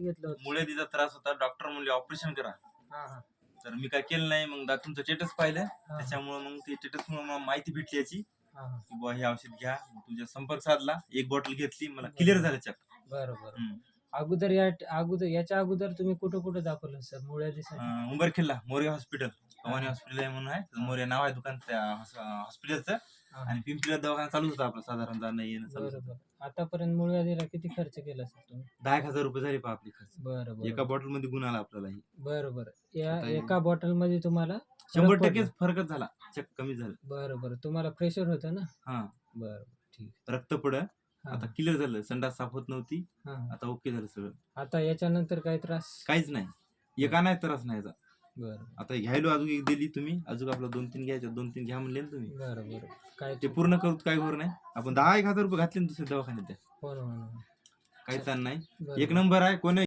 घेतलं होतं. मुळ्यादीचा त्रास होता. डॉक्टर म्हणले ऑपरेशन करा. हां, हां. तर मी काय केलं नाही. मग तुमचं स्टेटस पाहिलं. हां. त्याच्यामुळे मग ते स्टेटसमुळे मला माहिती भेटली याची हां, हां. की बुवा हे औषध घ्या. मग तुझ्या संपर्क साधला. एक बॉटल घेतली. मला क्लिअर झालं चक. बरं. अगोदर याच्या अगोदर तुम्ही कुठं दाखवलं सर मुळ्यासाठी? उंबरखिल्ला मोरे हॉस्पिटल, भवानी हां. हॉस्पिटल आहे म्हणून आहे. मोरे नाव आहे दुकान त्या हॉस्पिटलचं. हां. आणि पिंपरीला दवाखाना चालूच होता आपला साधारण जाणं येणं चालू होतं. बरोबर. आतापर्यंत मुळव्याधीला किती खर्च केला सर तुम्ही? 10,000 रुपये झाले पहा आपले खर्च. बरं. एका बॉटल मध्ये गुण आला आपल्याला. बरं. या आता हे- एका बॉटलमध्ये तुम्हाला 100% फरकच झाला. चक कमी झालं. बरं. तुम्हाला प्रेशर होतं ना? हा, बरं. ठीक. रक्त पड हां, आता क्लिअर झालं. संडास साफ होत नव्हती. हां. आता ओके झालं सगळं. आता याच्यानंतर काही त्रास? काहीच नाही. एका नाही त्रास नाही याचा. बरं. आता घ्यायलो अजून एक दिली तुम्ही. अजून आपलं 2-3 घ्यायचं. 2-3 घ्या म्हणले ना तुम्ही. बरं. काय ते पूर्ण करू काय घोर नाही. आपण 10,000 रुपये घातले ना दुसऱ्या दवाखान्यात. हो ना. काही ताण नाही. बरं. एक नंबर आहे. कोणी